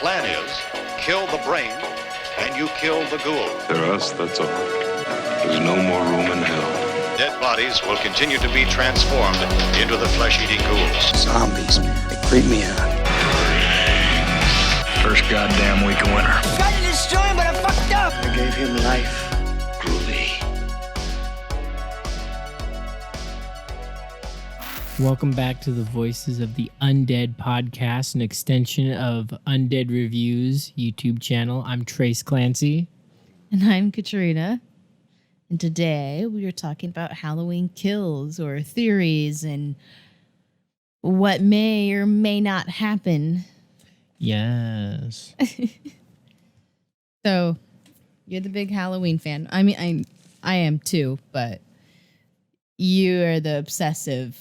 plan is, kill the brain, and you kill the ghoul. For us, that's all. There's no more room in hell. Dead bodies will continue to be transformed into the flesh-eating ghouls. Zombies, they creep me out. First goddamn week of winter. Tried to destroy him, but I fucked up. I gave him life. Groovy. Welcome back to the Voices of the Undead podcast, an extension of Undead Reviews YouTube channel. I'm Trace Clancy. And I'm Katrina. And today we are talking about Halloween kills or theories and what may or may not happen. Yes. So, you're the big Halloween fan. I mean, I am too, but you are the obsessive.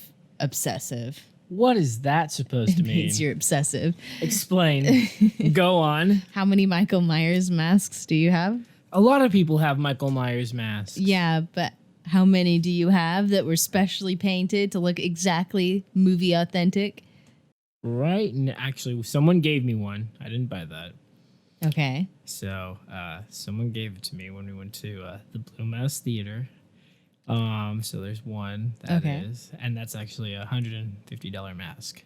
What is that supposed to It mean? means you're obsessive. Explain. Go on. How many Michael Myers masks do you have? A lot of people have Michael Myers masks. Yeah, but how many do you have that were specially painted to look exactly movie authentic? Right? And actually, someone gave me one. I didn't buy that. Okay. So, someone gave it to me when we went to the Blue Mouse Theater. So there's one that is, and that's actually a $150 mask.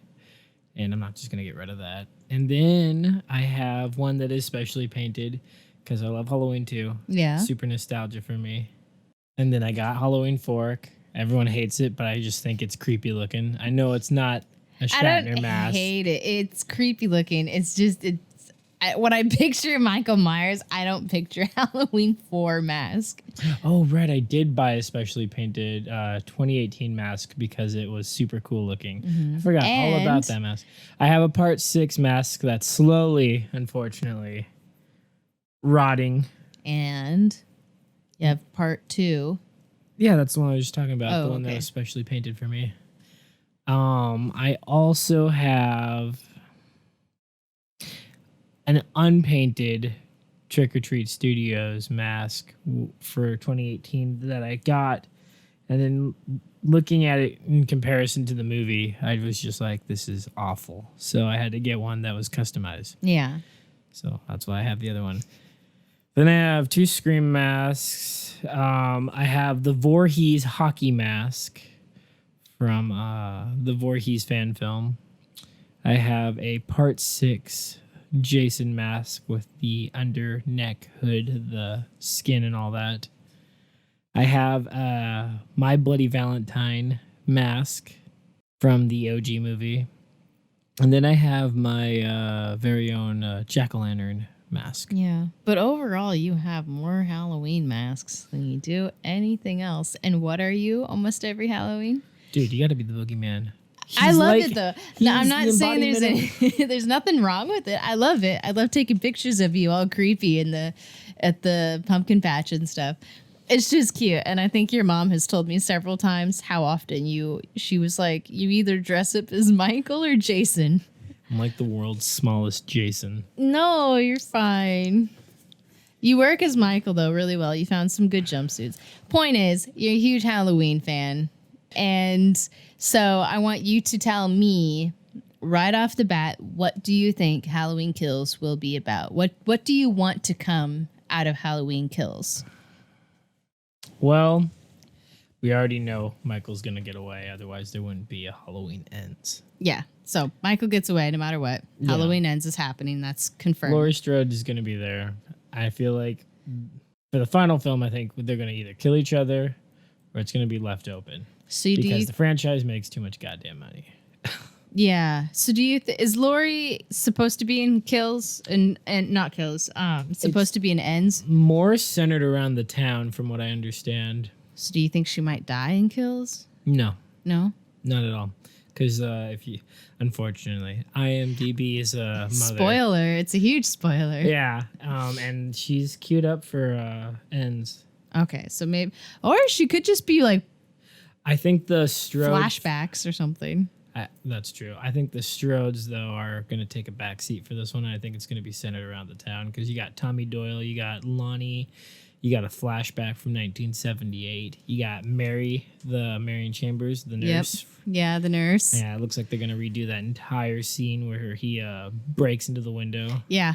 And I'm not just going to get rid of that. And then I have one that is specially painted because I love Halloween too. Yeah. Super nostalgia for me. And then I got Halloween Fork. Everyone hates it, but I just think it's creepy looking. I know it's not a Shatner mask. I hate it. It's creepy looking. It's just, when I picture Michael Myers, I don't picture Halloween 4 mask. Oh, right. I did buy a specially painted 2018 mask because it was super cool looking. Mm-hmm. I forgot all about that mask. I have a Part 6 mask that's slowly, unfortunately, rotting. And you have Part 2. Yeah, that's the one I was just talking about. The one that was specially painted for me. I also have an unpainted Trick or Treat Studios mask for 2018 that I got. And then looking at it in comparison to the movie, I was just like, this is awful. So I had to get one that was customized. Yeah. So that's why I have the other one. Then I have 2 Scream masks. I have the Voorhees hockey mask from the Voorhees fan film. I have a Part 6 Jason mask with the under neck hood, the skin and all that. I have My Bloody Valentine mask from the OG movie. And then I have my very own jack-o'-lantern mask. Yeah. But overall, you have more Halloween masks than you do anything else. And what are you almost every Halloween? Dude, you got to be the boogeyman. I love it though. No, I'm not saying there's nothing wrong with it. I love it. I love taking pictures of you all creepy at the pumpkin patch and stuff. It's just cute. And I think your mom has told me several times how often she was like, you either dress up as Michael or Jason. I'm like the world's smallest Jason. No, you're fine. You work as Michael though really well. You found some good jumpsuits. Point is, you're a huge Halloween fan. And so I want you to tell me right off the bat, what do you think Halloween Kills will be about? What do you want to come out of Halloween Kills? Well, we already know Michael's going to get away. Otherwise, there wouldn't be a Halloween Ends. Yeah. So Michael gets away no matter what. Yeah. Halloween Ends is happening. That's confirmed. Laurie Strode is going to be there. I feel like for the final film, I think they're going to either kill each other or it's going to be left open. So because the franchise makes too much goddamn money. Yeah. So do you is Laurie supposed to be in Kills and not Kills? Supposed to be in Ends? More centered around the town, from what I understand. So do you think she might die in Kills? No, not at all. Because unfortunately, IMDb is a mother. Spoiler! It's a huge spoiler. Yeah. And she's queued up for Ends. Okay, so maybe, or she could just be like. I think the Strodes... Flashbacks or something. That's true. I think the Strodes, though, are going to take a back seat for this one. I think it's going to be centered around the town because you got Tommy Doyle, you got Lonnie, You got a flashback from 1978. You got Marion Chambers, the nurse. Yep. Yeah, the nurse. Yeah, it looks like they're gonna redo that entire scene where he breaks into the window. Yeah.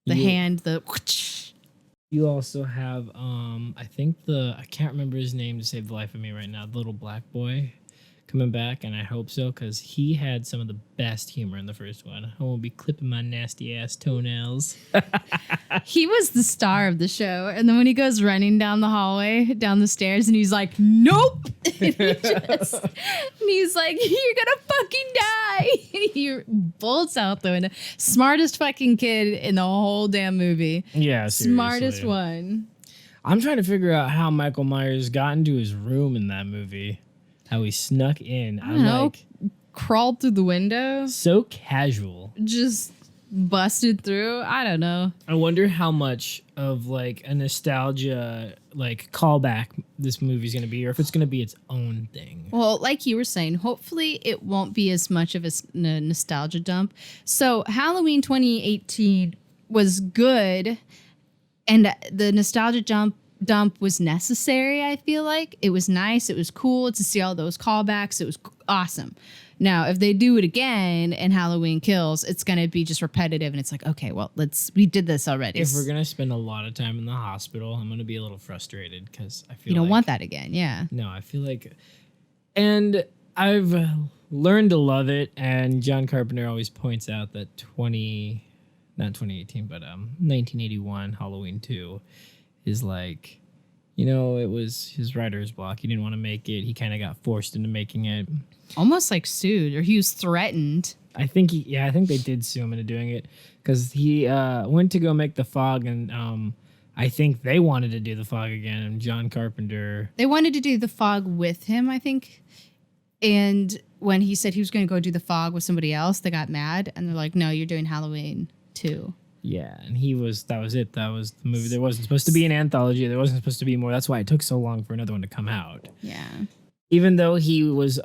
You also have I can't remember his name to save the life of me right now. The little black boy coming back, and I hope so because he had some of the best humor in the first one. I won't be clipping my nasty ass toenails. He was the star of the show, and then when he goes running down the hallway, down the stairs, and he's like, "Nope," and he's like, "You're gonna fucking die." He bolts out the window. Smartest fucking kid in the whole damn movie. Yeah, seriously. Smartest one. I'm trying to figure out how Michael Myers got into his room in that movie. How he snuck in. I don't know. Crawled through the window. So casual. Just busted through. I don't know. I wonder how much of like a nostalgia like callback this movie's gonna be, or if it's gonna be its own thing. Well, like you were saying, hopefully it won't be as much of a nostalgia dump. So Halloween 2018 was good, and the nostalgia dump was necessary. I feel like it was nice. It was cool to see all those callbacks. It was awesome. Now, if they do it again and Halloween Kills, it's going to be just repetitive. And it's like, okay, well, we did this already. If we're going to spend a lot of time in the hospital, I'm going to be a little frustrated because I feel you don't want that again. Yeah. No, I feel like, and I've learned to love it. And John Carpenter always points out that 1981 Halloween 2 is like, it was his writer's block. He didn't want to make it. He kind of got forced into making it. Almost like sued, or he was threatened. I think they did sue him into doing it because he went to go make The Fog, and I think they wanted to do The Fog again. And John Carpenter, they wanted to do The Fog with him, I think. And when he said he was going to go do The Fog with somebody else, they got mad, and they're like, "No, you're doing Halloween 2." Yeah, and that was it. That was the movie. There wasn't supposed to be an anthology. There wasn't supposed to be more. That's why it took so long for another one to come out. Yeah. Even though he wasn't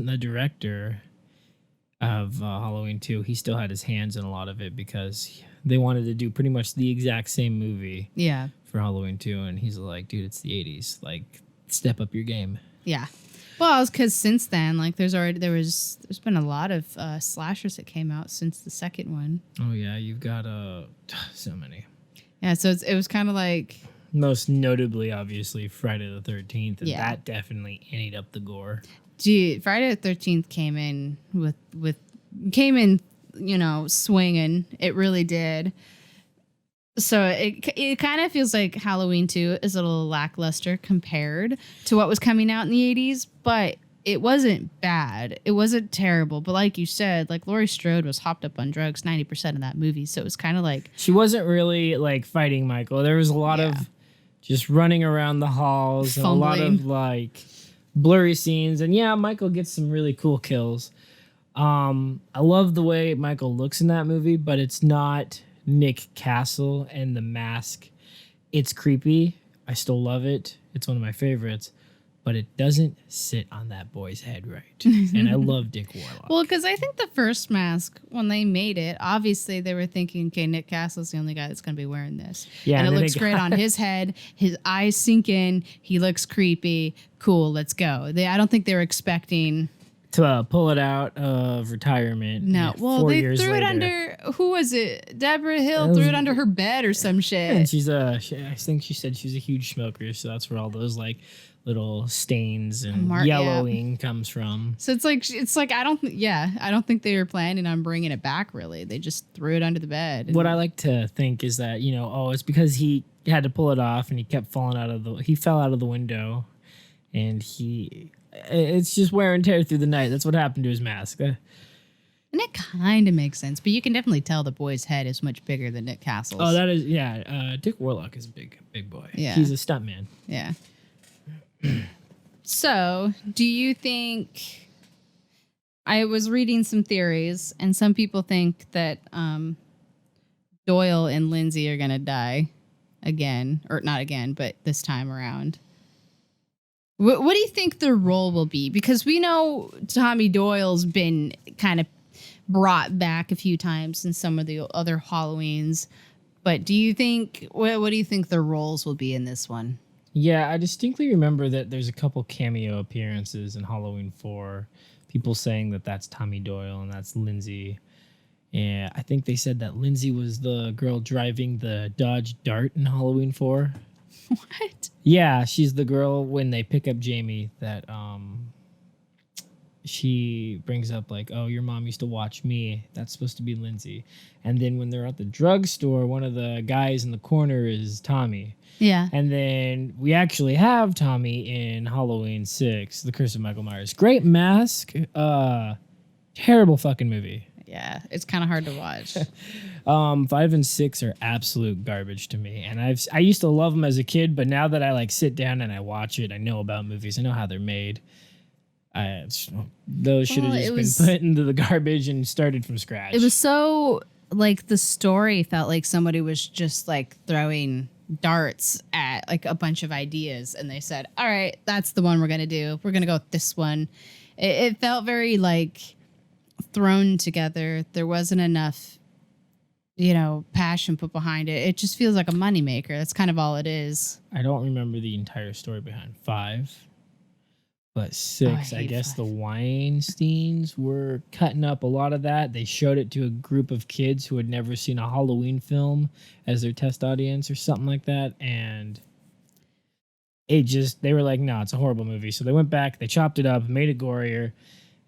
the director of Halloween 2, he still had his hands in a lot of it because they wanted to do pretty much the exact same movie. Yeah. For Halloween 2, and he's like, dude, it's the 80s. Like, step up your game. Yeah. Well, because since then, like, there's been a lot of slashers that came out since the second one. Oh yeah, you've got so many. Yeah, so it was kind of like, most notably, obviously, Friday the 13th, and that definitely ate up the gore. Dude, Friday the 13th came in swinging. It really did. So it kind of feels like Halloween 2 is a little lackluster compared to what was coming out in the 80s, but it wasn't bad. It wasn't terrible. But like you said, like Laurie Strode was hopped up on drugs 90% of that movie. So it was kind of like, she wasn't really like fighting Michael. There was a lot of just running around the halls and a lot of like blurry scenes. And yeah, Michael gets some really cool kills. I love the way Michael looks in that movie, but it's not Nick Castle and the mask. It's creepy. I still love it. It's one of my favorites, but it doesn't sit on that boy's head right. And I love Dick Warlock. Well, because I think the first mask, when they made it, obviously they were thinking, okay, Nick Castle's the only guy that's going to be wearing this. Yeah, and it looks great on his head. His eyes sink in. He looks creepy. Cool, let's go. I don't think they were expecting to pull it out of retirement. No, well, they threw later. It under, who was it? Deborah Hill threw it under her bed or some shit. And I think she said she's a huge smoker, so that's where all those like little stains and yellowing comes from. So it's like I don't think they were planning on bringing it back. Really, they just threw it under the bed. What I like to think is that it's because he had to pull it off and he kept falling he fell out of the window, and it's just wear and tear through the night. That's what happened to his mask. And it kind of makes sense, but you can definitely tell the boy's head is much bigger than Nick Castle's. Oh, that is, yeah. Dick Warlock is a big boy. Yeah. He's a stuntman. Yeah. So, do you think... I was reading some theories, and some people think that Doyle and Lindsay are going to die again. Or not again, but this time around. What do you think their role will be? Because we know Tommy Doyle's been kind of brought back a few times in some of the other Halloweens. But do you think, what do you think their roles will be in this one? Yeah, I distinctly remember that there's a couple cameo appearances in Halloween 4. People saying that that's Tommy Doyle and that's Lindsay. And I think they said that Lindsay was the girl driving the Dodge Dart in Halloween 4. What? Yeah, she's the girl when they pick up Jamie that she brings up like, oh, your mom used to watch me. That's supposed to be Lindsay. And then when they're at the drugstore, one of the guys in the corner is Tommy. Yeah. And then we actually have Tommy in Halloween 6, The Curse of Michael Myers. Great mask. Terrible fucking movie. Yeah, it's kind of hard to watch. 5 and 6 are absolute garbage to me. And I used to love them as a kid, but now that I like sit down and I watch it, I know about movies. I know how they're made. Those should have just been put into the garbage and started from scratch. It was so, like, the story felt like somebody was just, like, throwing darts at, like, a bunch of ideas. And they said, all right, that's the one we're going to do. We're going to go with this one. It felt very, like, thrown together. There wasn't enough, passion put behind it. It just feels like a moneymaker. That's kind of all it is. I don't remember the entire story behind 5. But 6, I guess 5. the Weinsteins were cutting up a lot of that. They showed it to a group of kids who had never seen a Halloween film as their test audience or something like that. And they were like, no, it's a horrible movie. So they went back, they chopped it up, made it gorier.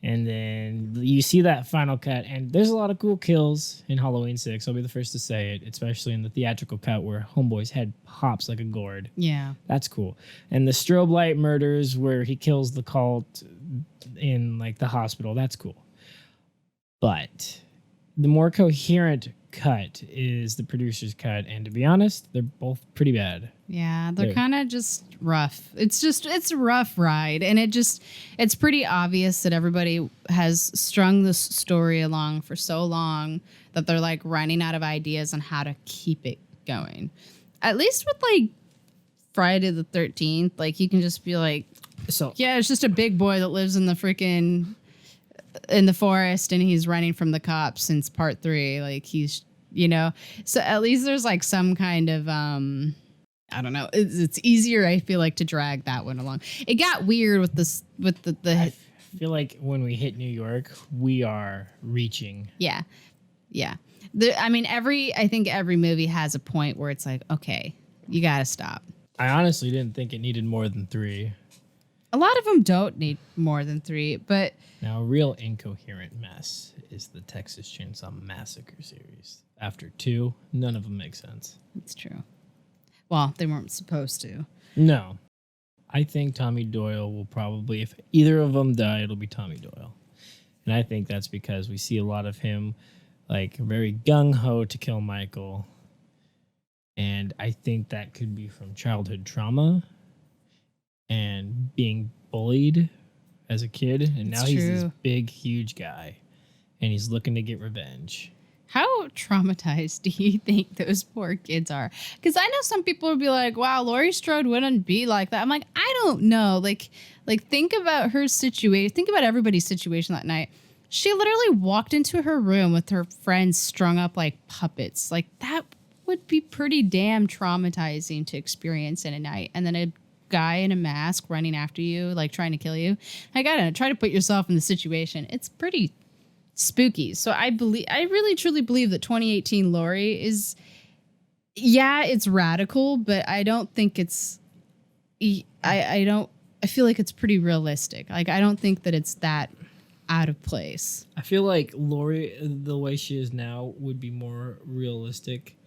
And then you see that final cut, and there's a lot of cool kills in Halloween 6. I'll be the first to say it, especially in the theatrical cut where Homeboy's head pops like a gourd. Yeah. That's cool. And the strobe light murders where he kills the cult in like the hospital, that's cool. But the more coherent cut is the producer's cut, and to be honest, they're both pretty bad. Yeah, they're kind of just rough. It's a rough ride, and it's pretty obvious that everybody has strung this story along for so long that they're like running out of ideas on how to keep it going. At least with like Friday the 13th, like you can just be like, So yeah, it's just a big boy that lives in the forest and he's running from the cops since part 3. Like he's, so at least there's like some kind of, I don't know. It's easier, I feel like, to drag that one along. It got weird with this, with the I feel like when we hit New York, we are reaching. Yeah. I think every movie has a point where it's like, okay, you got to stop. I honestly didn't think it needed more than 3. A lot of them don't need more than 3, but Now, a real incoherent mess is the Texas Chainsaw Massacre series. After 2, none of them make sense. it's true. Well, they weren't supposed to. No. I think Tommy Doyle will probably, if either of them die, it'll be Tommy Doyle. And I think that's because we see a lot of him, like, very gung-ho to kill Michael. And I think that could be from childhood trauma and being bullied as a kid. And now he's this big, huge guy. And he's looking to get revenge. How traumatized do you think those poor kids are? Because I know some people would be like, wow, Laurie Strode wouldn't be like that. I'm like, I don't know. Like think about her situation. Think about everybody's situation that night. She literally walked into her room with her friends strung up like puppets. Like that would be pretty damn traumatizing to experience in a night. And then a guy in a mask running after you, like trying to kill you. I gotta try to put yourself in the situation. It's pretty spooky. So I really truly believe that 2018 Laurie is, it's radical, but I don't think it's, I feel like it's pretty realistic. Like, I don't think that it's that out of place. I feel like Laurie, the way she is now, would be more realistic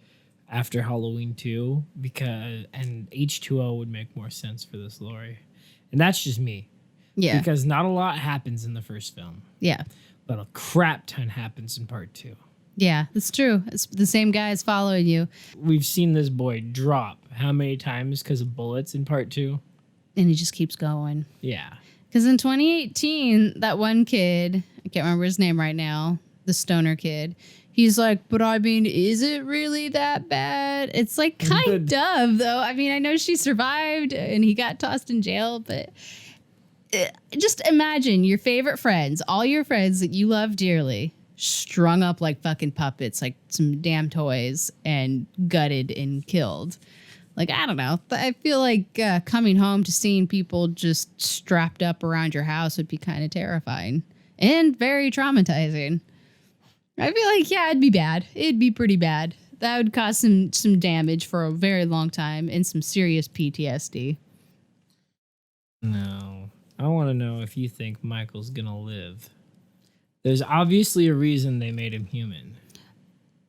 after Halloween 2, and H2O would make more sense for this Laurie. And that's just me. Yeah. Because not a lot happens in the first film. Yeah. But a crap ton happens in part 2. Yeah, that's true. It's the same guy is following you. We've seen this boy drop how many times because of bullets in part 2? And he just keeps going. Yeah. Because in 2018, that one kid, I can't remember his name right now, the stoner kid, he's like, but I mean, is it really that bad? It's like kind of, though. I mean, I know she survived and he got tossed in jail, but just imagine your favorite friends, all your friends that you love dearly, strung up like fucking puppets, like some damn toys, and gutted and killed. Like, I don't know. I feel like coming home to seeing people just strapped up around your house would be kind of terrifying and very traumatizing. I feel like, yeah, it'd be bad. It'd be pretty bad. That would cause some damage for a very long time and some serious PTSD. No. I want to know if you think Michael's going to live. There's obviously a reason they made him human.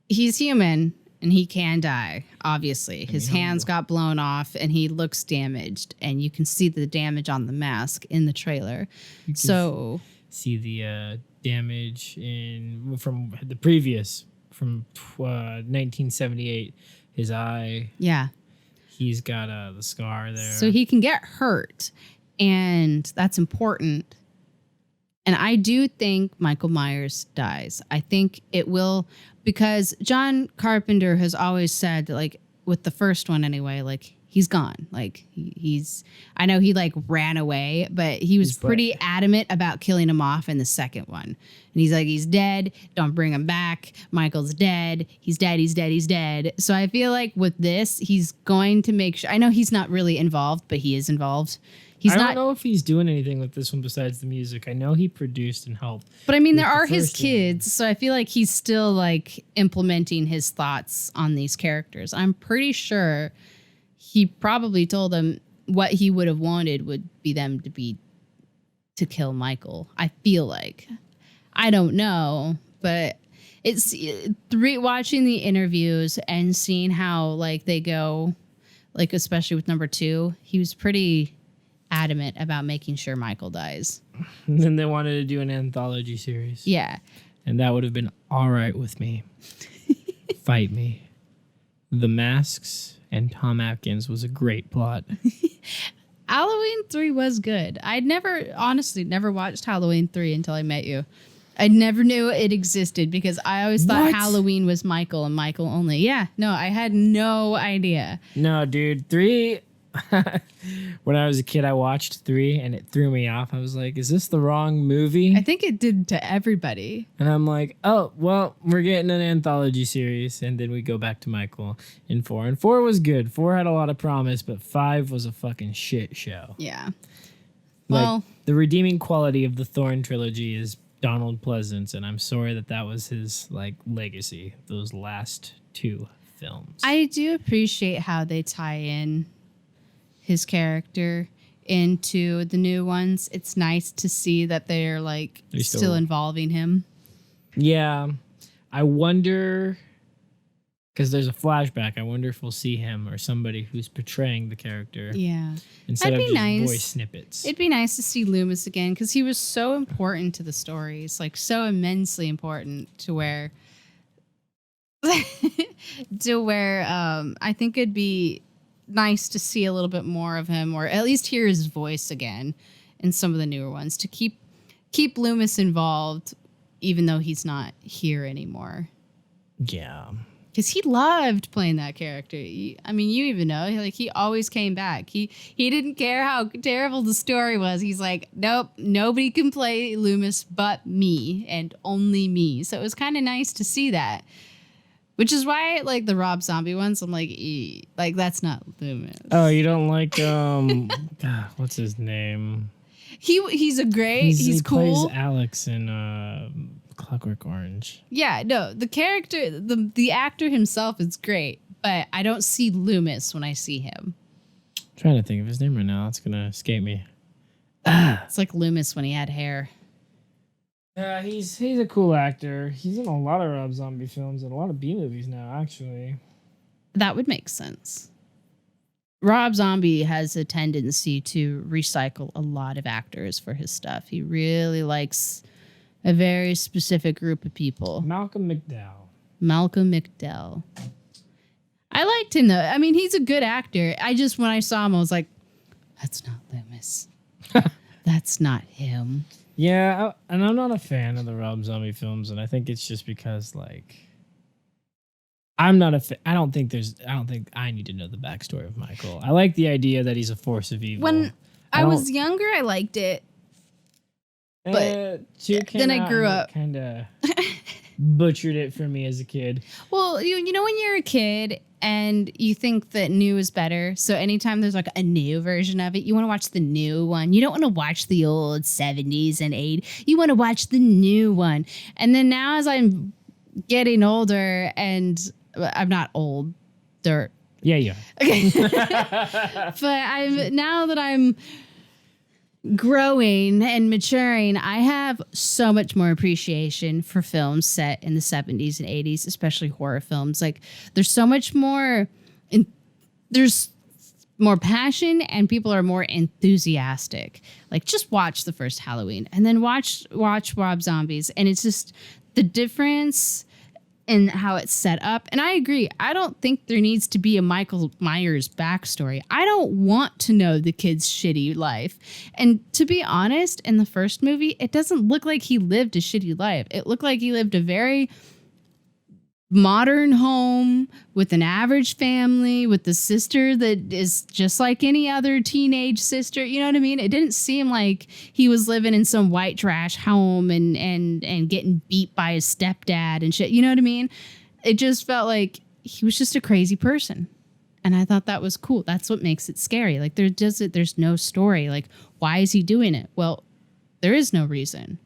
He's human. And he can die, obviously. His hands got blown off and he looks damaged. And you can see the damage on the mask in the trailer. So see the damage from the previous, from 1978. His eye. Yeah. He's got the scar there. So he can get hurt. And that's important. And I do think Michael Myers dies. I think it will, because John Carpenter has always said, like, with the first one anyway, like, he's gone. Like, he's, I know he, like, ran away, but he was pretty adamant about killing him off in the second one. And he's like, he's dead. Don't bring him back. Michael's dead. He's dead. He's dead. He's dead. So I feel like with this, he's going to make sure, I know he's not really involved, but he is involved. I don't know if he's doing anything with this one besides the music. I know he produced and helped. But I mean, there are his kids, so I feel like he's still like implementing his thoughts on these characters. I'm pretty sure he probably told them what he would have wanted would be them to kill Michael. I feel like. I don't know, but it's watching the interviews and seeing how like they go, like especially with number 2, he was pretty adamant about making sure Michael dies. And then they wanted to do an anthology series. Yeah. And that would have been all right with me. Fight me. The Masks and Tom Atkins was a great plot. Halloween 3 was good. I'd honestly never watched Halloween 3 until I met you. I never knew it existed because I always thought Halloween was Michael and Michael only. Yeah, no, I had no idea. No, dude, 3... When I was a kid, I watched 3 and it threw me off. I was like, is this the wrong movie? I think it did to everybody. And I'm like, oh, well, we're getting an anthology series. And then we go back to Michael in 4. And 4 was good. 4 had a lot of promise, but 5 was a fucking shit show. Yeah. Like, the redeeming quality of the Thorn trilogy is Donald Pleasance. And I'm sorry that was his like legacy, those last 2 films. I do appreciate how they tie in his character into the new ones. It's nice to see that they're like still involving him. Yeah. I wonder, because there's a flashback, I wonder if we'll see him or somebody who's portraying the character. Yeah. Instead of just voice snippets. It'd be nice to see Loomis again because he was so important to the stories, like so immensely important to where I think it'd be nice to see a little bit more of him, or at least hear his voice again in some of the newer ones, to keep Loomis involved even though he's not here anymore. Yeah, because he loved playing that character. I mean, you even know, like, he always came back. He didn't care how terrible the story was. He's like, nope, nobody can play Loomis but me and only me. So it was kind of nice to see that. Which is why, like, the Rob Zombie ones, I'm like, like, that's not Loomis. Oh, you don't like, God, what's his name? He's a great, he's cool. He plays Alex in Clockwork Orange. Yeah, no, the character, the actor himself is great, but I don't see Loomis when I see him. I'm trying to think of his name right now. It's going to escape me. It's like Loomis when he had hair. Yeah, he's a cool actor. He's in a lot of Rob Zombie films and a lot of B movies now, actually. That would make sense. Rob Zombie has a tendency to recycle a lot of actors for his stuff. He really likes a very specific group of people. Malcolm McDowell. I liked him, though. I mean, he's a good actor. When I saw him, I was like, that's not Loomis. That's not him. Yeah, and I'm not a fan of the Rob Zombie films, and I think it's just because, like, I don't think I need to know the backstory of Michael. I like the idea that he's a force of evil. When I was younger, I liked it. But then I grew up. Kind of. butchered it for me as a kid. Well, you know when you're a kid and you think that new is better, so anytime there's like a new version of it, you want to watch the new one. You don't want to watch the old 70s and 80s. You want to watch the new one. And then now as I'm getting older, and I'm not older. Yeah, yeah. Okay. But now that I'm growing and maturing, I have so much more appreciation for films set in the 70s and 80s, especially horror films. Like there's so much more, there's more passion and people are more enthusiastic. Like just watch the first Halloween and then watch Rob Zombies. And it's just the difference in how it's set up. And I agree. I don't think there needs to be a Michael Myers backstory. I don't want to know the kid's shitty life. And to be honest, in the first movie, it doesn't look like he lived a shitty life. It looked like he lived a very modern home with an average family, with a sister that is just like any other teenage sister. You know what I mean? It didn't seem like he was living in some white trash home and getting beat by his stepdad and shit. You know what I mean? It just felt like he was just a crazy person. And I thought that was cool. That's what makes it scary. Like there's no story. Like, why is he doing it? Well, there is no reason.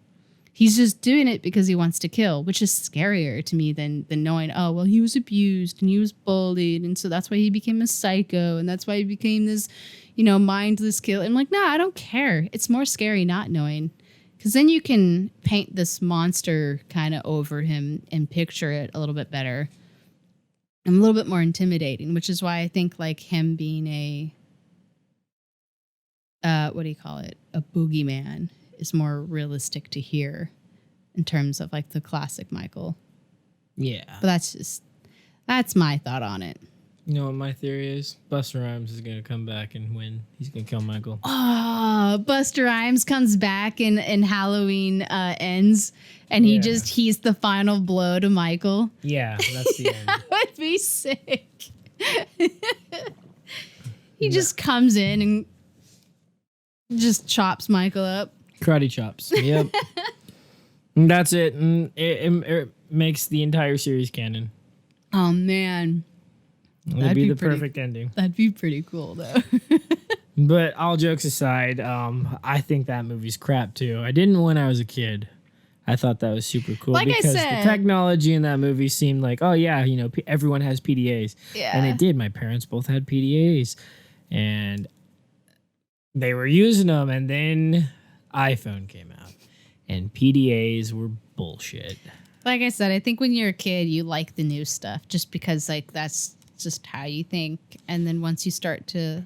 He's just doing it because he wants to kill, which is scarier to me than knowing, oh, well, he was abused and he was bullied. And so that's why he became a psycho. And that's why he became this, mindless killer. I'm like, no, I don't care. It's more scary not knowing. Because then you can paint this monster kind of over him and picture it a little bit better. And a little bit more intimidating, which is why I think like him being a boogeyman is more realistic to hear in terms of like the classic Michael. Yeah. But that's my thought on it. You know what my theory is? Busta Rhymes is going to come back and win. He's going to kill Michael. Oh, Busta Rhymes comes back and Halloween ends and he's the final blow to Michael. Yeah, that's the end. That would be sick. He just comes in and just chops Michael up. Karate chops. Yep. And that's it. And it makes the entire series canon. Oh, man. It'd be the perfect ending. That'd be pretty cool, though. But all jokes aside, I think that movie's crap, too. I didn't when I was a kid. I thought that was super cool. Like because I said, the technology in that movie seemed like, oh, yeah, everyone has PDAs. Yeah. And it did. My parents both had PDAs. And they were using them. And then iPhone came out. And PDAs were bullshit. Like I said, I think when you're a kid, you like the new stuff just because like that's just how you think. And then once you start to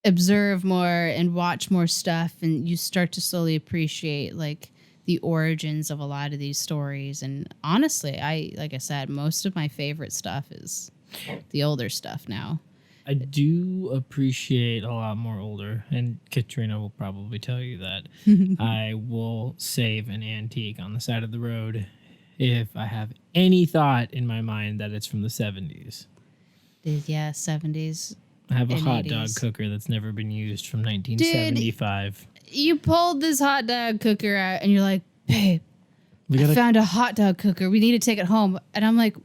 observe more and watch more stuff and you start to slowly appreciate like the origins of a lot of these stories. And honestly, like I said, most of my favorite stuff is the older stuff now. I do appreciate a lot more older, and Katrina will probably tell you that. I will save an antique on the side of the road if I have any thought in my mind that it's from the 70s. Yeah, 70s. I have a hot 80s. dog cooker that's never been used from 1975. You pulled this hot dog cooker out and you're like, babe, I found a hot dog cooker. We need to take it home. And I'm like,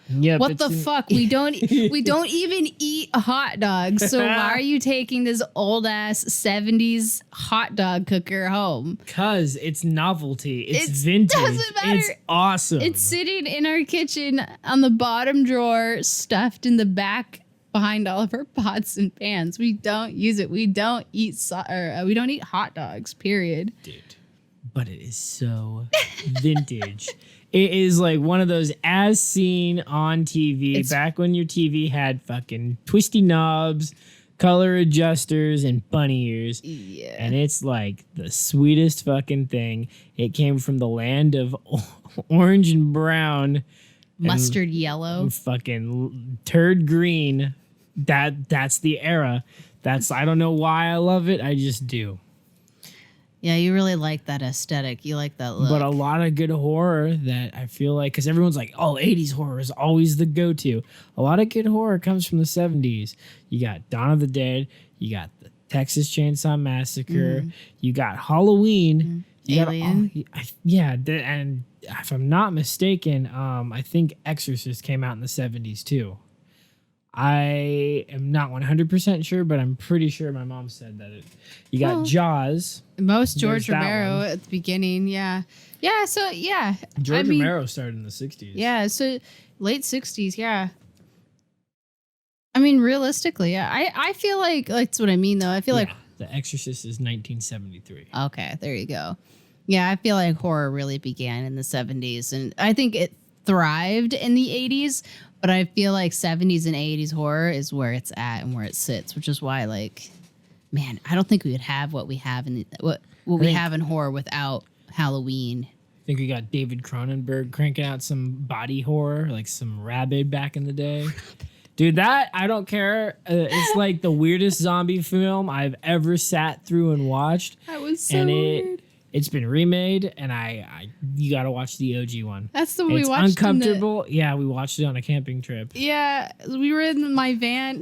yep, what the fuck? We don't even eat hot dogs. So why are you taking this old ass 70s hot dog cooker home? Because it's novelty. It's It vintage. doesn't matter. It's awesome. It's sitting in our kitchen on the bottom drawer, stuffed in the back behind all of our pots and pans. We don't use it. We don't eat we don't eat hot dogs, period. Dude. But it is so vintage. It is like one of those as seen on TV back when your TV had fucking twisty knobs, color adjusters, and bunny ears. Yeah. And it's like the sweetest fucking thing. It came from the land of orange and brown. Mustard yellow. Fucking turd green. That's the era. I don't know why I love it. I just do. Yeah, you really like that aesthetic. You like that look. But a lot of good horror that I feel like, because everyone's like, oh, 80s horror is always the go-to. A lot of good horror comes from the 70s. You got Dawn of the Dead. You got the Texas Chainsaw Massacre. You got Halloween. Alien. And if I'm not mistaken, I think Exorcist came out in the 70s too. I am not 100% sure, but I'm pretty sure my mom said that you got Jaws. Most George There's that Romero one. at the beginning, yeah. So yeah. George Romero started in the 60s. Yeah, so late 60s, yeah. I mean, realistically, yeah. I feel like that's what I mean, though. I feel like The Exorcist is 1973. okay, there you go. Yeah, I feel like horror really began in the 70s, and I think it thrived in the 80s, but I feel like 70s and 80s horror is where it's at and where it sits, which is why, like, man, I don't think we would have what we have in what we have in horror without Halloween. I think we got David Cronenberg cranking out some body horror, like some Rabid back in the day. Dude, that, I don't care. It's like the weirdest zombie film I've ever sat through and watched. That was so and weird. It's been remade, and you got to watch the OG one. That's the one we It's watched. uncomfortable. Yeah, we watched it on a camping trip. Yeah, we were in my van.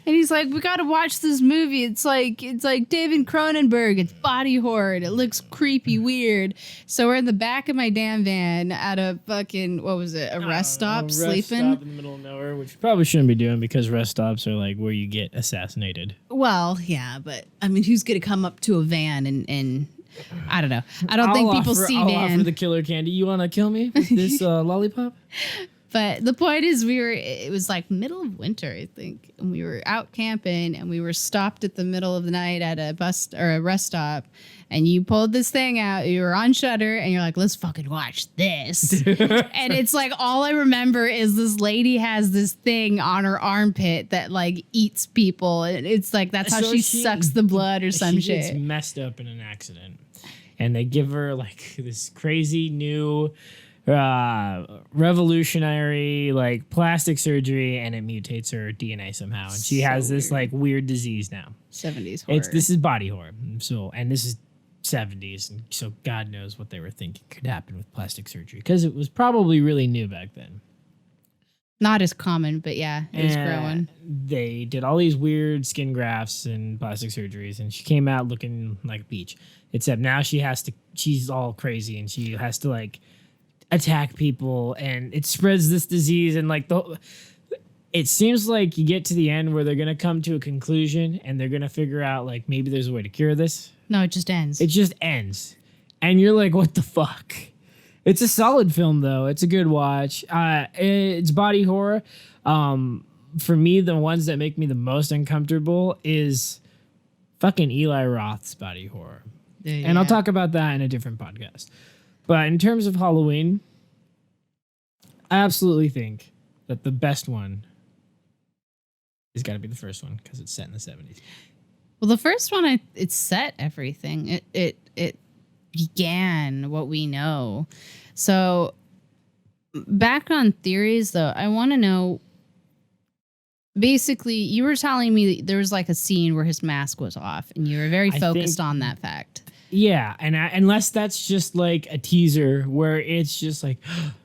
And he's like, we got to watch this movie. It's like David Cronenberg. It's body horror. And it looks creepy, weird. So we're in the back of my damn van at a fucking, what was it? A rest stop, Rest sleeping. stop in the middle of nowhere, which you probably shouldn't be doing because rest stops are like where you get assassinated. Well, yeah, but I mean, who's going to come up to a van and I don't know. I don't think people see I'll van. offer the killer candy. You want to kill me with this lollipop? But the point is, it was like middle of winter, I think, and we were out camping, and we were stopped at the middle of the night at a bus or a rest stop, and you pulled this thing out. You were on Shudder, and you're like, "Let's fucking watch this." And it's like all I remember is this lady has this thing on her armpit that like eats people, and it's like that's how she sucks the blood or some she shit. gets messed up in an accident, and they give her like this crazy new revolutionary like plastic surgery, and it mutates her DNA somehow, and she has this like weird disease now. 70s horror. This is body horror. So, and this is 70s, and so God knows what they were thinking could happen with plastic surgery because it was probably really new back then. Not as common, but yeah, it was growing. They did all these weird skin grafts and plastic surgeries, and she came out looking like a peach. Except now she's all crazy, and she has to like attack people, and it spreads this disease, and like it seems like you get to the end where they're gonna come to a conclusion, and they're gonna figure out like maybe there's a way to cure this. No, it just ends. It just ends, and you're like, what the fuck? It's a solid film though. It's a good watch. It's body horror. For me, the ones that make me the most uncomfortable is fucking Eli Roth's body horror. Yeah. And I'll talk about that in a different podcast. But in terms of Halloween, I absolutely think that the best one has got to be the first one because it's set in the 70s. Well, the first one, it set everything. It began what we know. So back on theories, though, I want to know. Basically, you were telling me there was like a scene where his mask was off, and you were very focused on that fact. Yeah, and unless that's just like a teaser where it's just like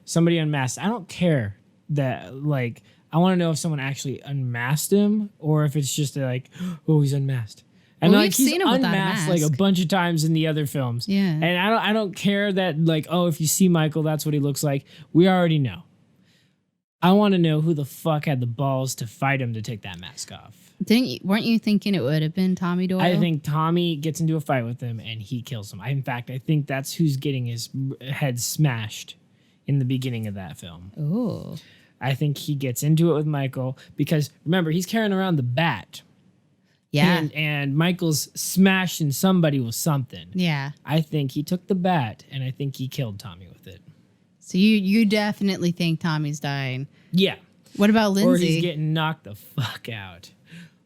somebody unmasked. I don't care that, like, I want to know if someone actually unmasked him or if it's just like, oh, he's unmasked. And Well, like we've he's seen him without a unmasked like a mask. bunch of times in the other films. Yeah. And I don't care that like, oh, if you see Michael, that's what he looks like. We already know. I want to know who the fuck had the balls to fight him to take that mask off. Weren't you thinking it would have been Tommy Doyle? I think Tommy gets into a fight with him and he kills him. In fact, I think that's who's getting his head smashed in the beginning of that film. Oh. I think he gets into it with Michael because remember, he's carrying around the bat. Yeah. And Michael's smashing somebody with something. Yeah. I think he took the bat and I think he killed Tommy with it. So you definitely think Tommy's dying. Yeah. What about Lindsay? Or he's getting knocked the fuck out.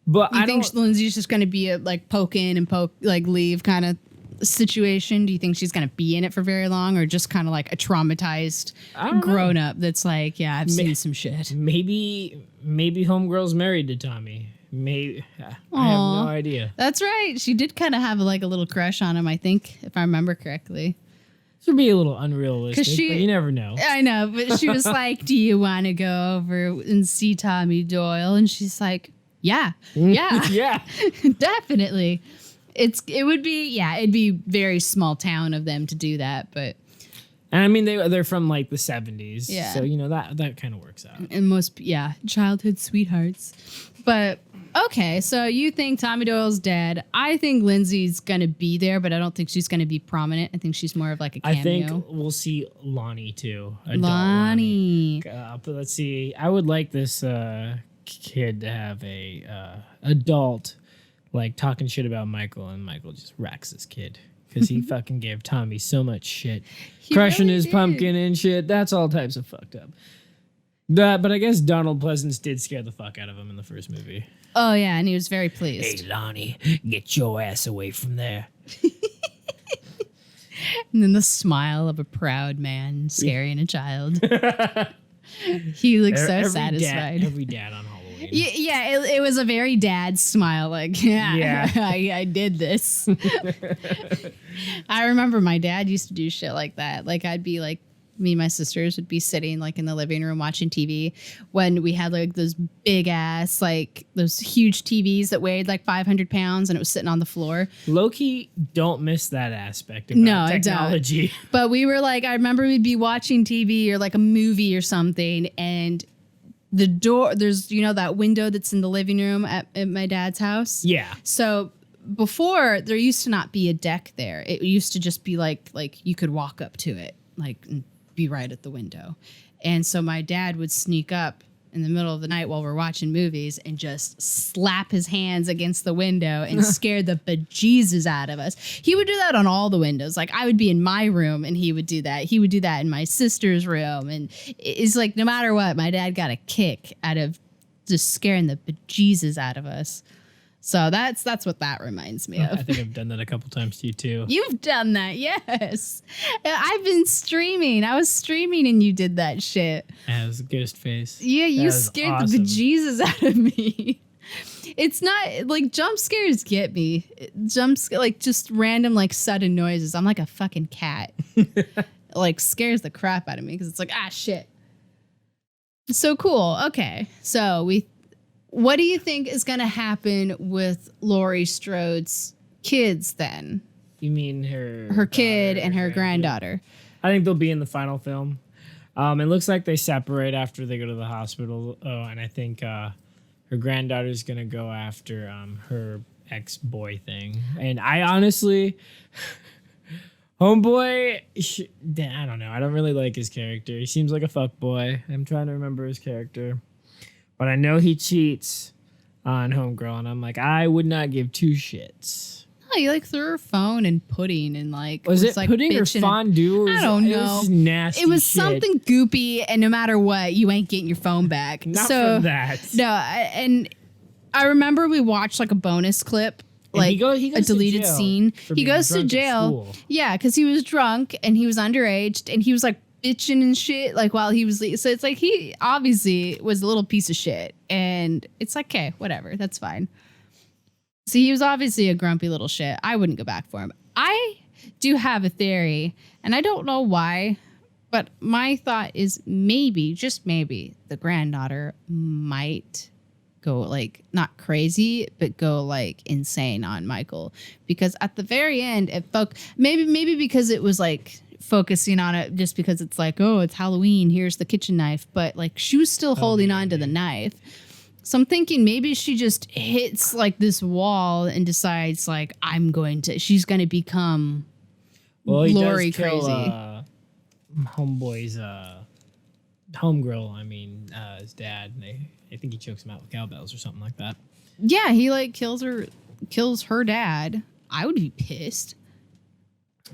But You think Lindsay's just going to be a like poke in and leave kind of situation? Do you think she's going to be in it for very long, or just kind of like a traumatized grown up that's like, yeah, I've seen some shit? Maybe homegirl's married to Tommy. Maybe I have no idea. That's right. She did kind of have like a little crush on him, I think, if I remember correctly. This would be a little unrealistic, but you never know. I know, but she was like, do you want to go over and see Tommy Doyle? And she's like, yeah, yeah. definitely. it'd be very small town of them to do that, but And I mean, they're from like the 70s. Yeah. So, you know, that kind of works out. and most childhood sweethearts. But okay, so you think Tommy Doyle's dead. I think Lindsay's gonna be there, but I don't think she's gonna be prominent. I think she's more of like a cameo. I think we'll see Lonnie too. Adult Lonnie. But let's see. I would like this kid to have a adult like talking shit about Michael, and Michael just racks this kid because he fucking gave Tommy so much shit, crushing really his did. pumpkin and shit. That's all types of fucked up. But I guess Donald Pleasance did scare the fuck out of him in the first movie. Oh yeah, and he was very pleased. Hey Lonnie, get your ass away from there. And then the smile of a proud man scaring a child. He looks so Every satisfied. every dad on Halloween. Yeah, it was a very dad smile. Like, Yeah. I did this. I remember my dad used to do shit like that. Like, I'd be like, me and my sisters would be sitting like in the living room watching TV when we had like those big ass, like those huge TVs that weighed like 500 pounds and it was sitting on the floor. Low-key, don't miss that aspect about No, I don't. technology. But we were like, I remember we'd be watching TV or like a movie or something, and the door, there's, you know, that window that's in the living room at my dad's house. Yeah. So before, there used to not be a deck there. It used to just be like you could walk up to it, like, and be right at the window. And so my dad would sneak up in the middle of the night while we're watching movies and just slap his hands against the window and scare the bejesus out of us. He would do that on all the windows. Like, I would be in my room and he would do that. He would do that in my sister's room. And it's like, no matter what, my dad got a kick out of just scaring the bejesus out of us. So that's what that reminds me of. I think I've done that a couple times to you too. You've done that, yes. I've been streaming. I was streaming and you did that shit. As a ghost face. Yeah, you That is scared awesome. the bejesus out of me. It's not like jump scares get me. Like just random like sudden noises. I'm like a fucking cat. Like scares the crap out of me because it's like, ah, shit. So cool. Okay, so what do you think is going to happen with Laurie Strode's kids then? You mean her Kid daughter, and her grandkid? granddaughter. I think they'll be in the final film. It looks like they separate after they go to the hospital. Oh, and I think her granddaughter's gonna go after her ex-boy thing. And I honestly, homeboy, I don't know. I don't really like his character. He seems like a fuckboy. I'm trying to remember his character. But I know he cheats on homegirl, and I'm like, I would not give two shits. Oh, you like threw her phone and pudding and like Was it like pudding or bitching. fondue? Or I don't It know. was just nasty It was shit. something goopy, and no matter what, you ain't getting your phone back. Not so for that. no, and I remember we watched like a bonus clip, And like he goes a to deleted jail scene. for He being goes to drunk at jail, school. yeah, because he was drunk and he was underage, and he was like bitching and shit, like while he was. So it's like he obviously was a little piece of shit, and it's like, okay, whatever, that's fine. So he was obviously a grumpy little shit. I wouldn't go back for him. I do have a theory, and I don't know why, but my thought is maybe, just maybe, the granddaughter might go like not crazy, but go like insane on Michael, because at the very end, it maybe because it was like focusing on it just because it's like, oh, it's Halloween, here's the kitchen knife, but like she was still holding on to the knife. So I'm thinking maybe she just hits like this wall and decides like she's gonna become Well, he Laurie does kill, crazy. homeboy's homegirl. I mean, his dad. I think he chokes him out with cowbells or something like that. Yeah, he like kills her dad. I would be pissed.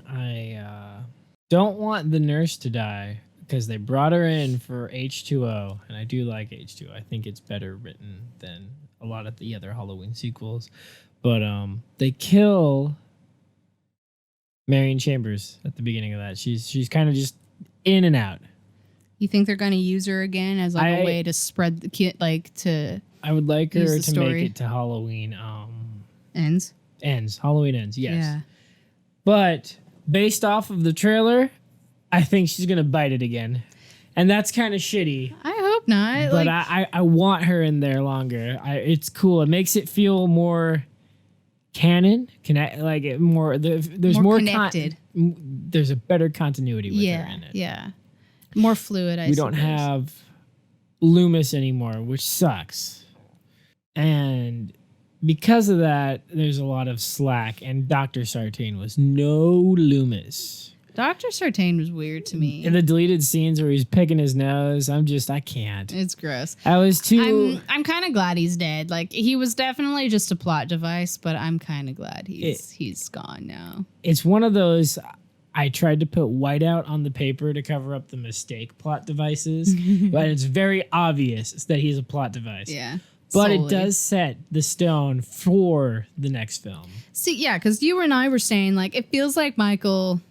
I don't want the nurse to die because they brought her in for H2O, and I do like H2O. I think it's better written than a lot of the other Halloween sequels. But they kill Marion Chambers at the beginning of that. She's kind of just in and out. You think they're gonna use her again as like a way to spread the kid, like to I would like her use the to story. make it to Halloween ends? Halloween ends, yes. Yeah. But based off of the trailer, I think she's gonna bite it again. And that's kind of shitty. I hope not. But like, I want her in there longer. It's cool. It makes it feel more canon, there's More more connected. There's a better continuity with her in it. Yeah. More fluid, We don't have Loomis anymore, which sucks. And because of that, there's a lot of slack, and Dr. Sartain was no Loomis. Dr. Sartain was weird to me. In the deleted scenes where he's picking his nose, I can't. It's gross. I was too... I'm kind of glad he's dead. Like, he was definitely just a plot device, but I'm kind of glad he's gone now. It's one of those... I tried to put whiteout on the paper to cover up the mistake plot devices, but it's very obvious that he's a plot device. Yeah. But solely. it does set the stone for the next film. See, yeah, because you and I were saying, like, it feels like Michael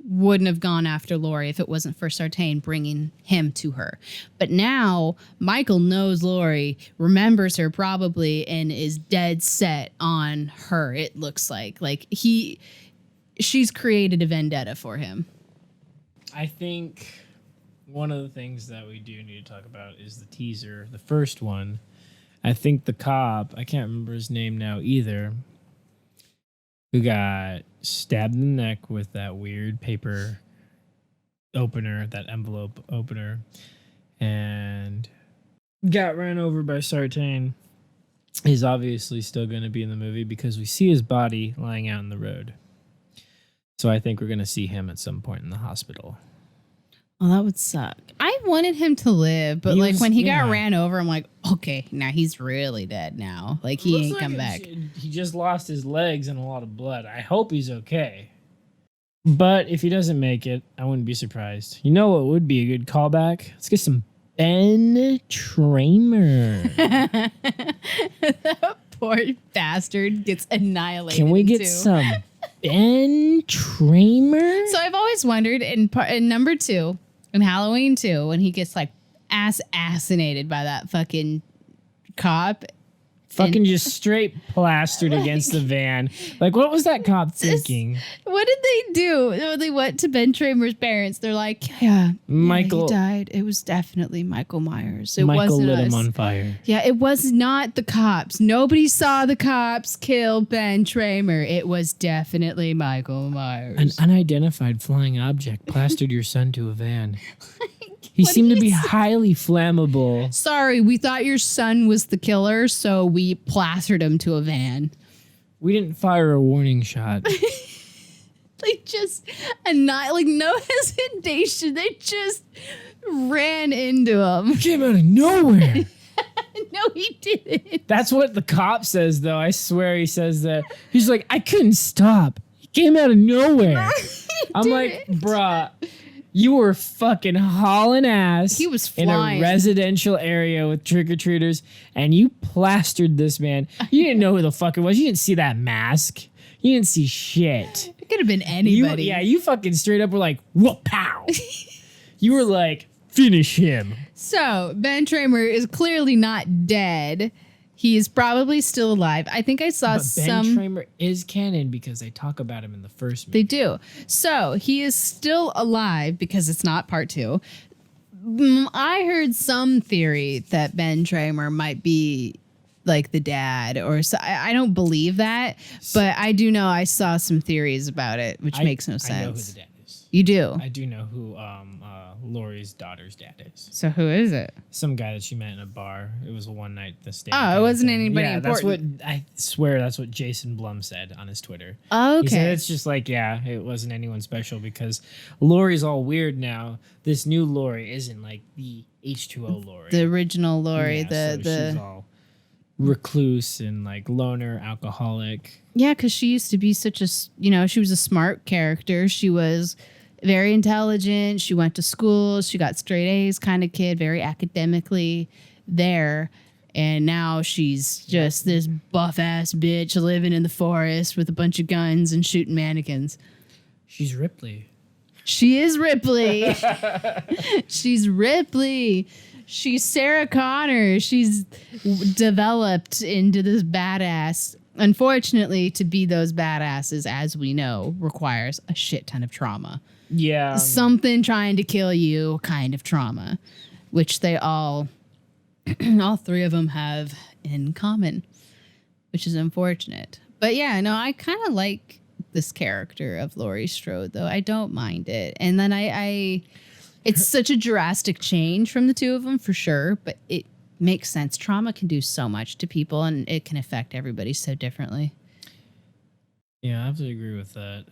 wouldn't have gone after Laurie if it wasn't for Sartain bringing him to her. But now Michael knows Laurie, remembers her probably, and is dead set on her, it looks like. Like, she's created a vendetta for him. I think one of the things that we do need to talk about is the teaser, the first one. I think the cop, I can't remember his name now either, who got stabbed in the neck with that weird paper opener, that envelope opener, and got ran over by Sartain. He's obviously still going to be in the movie because we see his body lying out in the road. So I think we're going to see him at some point in the hospital. Oh, that would suck. I wanted him to live, but when he got ran over, I'm like, okay, now he's really dead now. Like, he ain't come back. He just lost his legs and a lot of blood. I hope he's okay. But if he doesn't make it, I wouldn't be surprised. You know what would be a good callback? Let's get some Ben Tramer. That poor bastard gets annihilated. Can we get some Ben Tramer? So I've always wondered in number 2, in Halloween 2, when he gets like assassinated by that fucking cop. Fucking just straight plastered against the van. Like, what was that cop thinking? What did they do? They went to Ben Tramer's parents. They're like, yeah, Michael he died. It was definitely Michael Myers. Michael wasn't lit us. him on fire. Yeah, it was not the cops. Nobody saw the cops kill Ben Tramer. It was definitely Michael Myers. An unidentified flying object plastered your son to a van. He seemed to be highly flammable. Sorry, we thought your son was the killer, so we plastered him to a van. We didn't fire a warning shot. They just, no hesitation. They just ran into him. Came out of nowhere. No, he didn't. That's what the cop says, though. I swear he says that. He's like, I couldn't stop. He came out of nowhere. I'm like, bruh. You were fucking hauling ass. He was flying in a residential area with trick-or-treaters, and you plastered this man. You didn't know who the fuck it was. You didn't see that mask. You didn't see shit. It could have been anybody. You fucking straight up were like, whoop, pow. You were like, finish him. So, Ben Tramer is clearly not dead. He is probably still alive. I think I saw Ben Tramer is canon because they talk about him in the first movie. They do. So he is still alive because it's not part 2. I heard some theory that Ben Tramer might be like the dad or so. I don't believe that, but I do know I saw some theories about it, which makes no sense. I know who the dad is. You do? I do know who Laurie's daughter's dad is. So who is it? Some guy that she met in a bar. It was a one night stand. Oh, it wasn't anybody That's important. what I swear. That's what Jason Blum said on his Twitter. Okay. He said it's just like, yeah, it wasn't anyone special because Laurie's all weird now. This new Laurie isn't like the H2O Laurie. The original Laurie. Yeah, she's all recluse and like loner, alcoholic. Yeah, because she used to be such a, she was a smart character. She was very intelligent. She went to school. She got straight A's kind of kid, very academically there. And now she's just this buff ass bitch living in the forest with a bunch of guns and shooting mannequins. She's Ripley. She is Ripley. She's Ripley. She's Sarah Connor. She's developed into this badass. Unfortunately, to be those badasses, as we know, requires a shit ton of trauma. Yeah. Something trying to kill you kind of trauma, which they all 3 of them have in common, which is unfortunate. But yeah, no, I kind of like this character of Laurie Strode, though. I don't mind it. And then I it's such a drastic change from the two of them for sure, but it makes sense. Trauma can do so much to people, and it can affect everybody so differently. Yeah, I have to agree with that.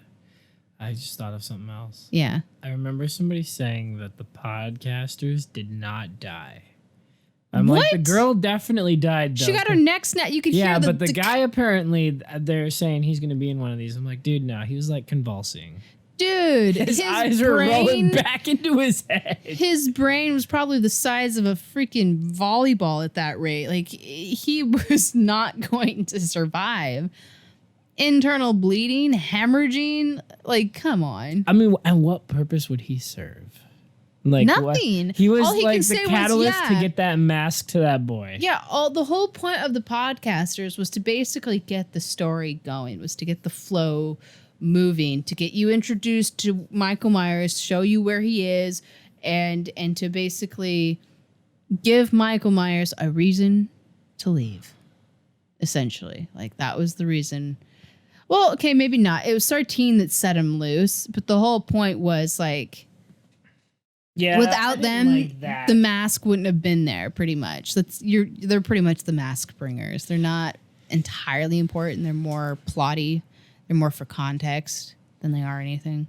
I just thought of something else. Yeah. I remember somebody saying that the podcasters did not die. I'm What? like, the girl definitely died, though. She got her neck snapped. You could hear Yeah, but the guy apparently, they're saying he's going to be in one of these. I'm like, dude, no. He was like convulsing. Dude, His eyes are rolling back into his head. His brain was probably the size of a freaking volleyball at that rate. Like, he was not going to survive. Internal bleeding, hemorrhaging. Like, come on. I mean, and what purpose would he serve? Like Nothing. What? He was All he like can the say was, catalyst to yeah. get that mask to that boy. Yeah, the whole point of the podcasters was to basically get the story going, was to get the flow moving, to get you introduced to Michael Myers, show you where he is, and to basically give Michael Myers a reason to leave. Essentially, like that was the reason. Well, okay, maybe not. It was Sartine that set him loose, but the whole point was like, yeah, without them, like that. the mask wouldn't have been there. Pretty much, they're pretty much the mask bringers. They're not entirely important. They're more plotty. They're more for context than they are anything.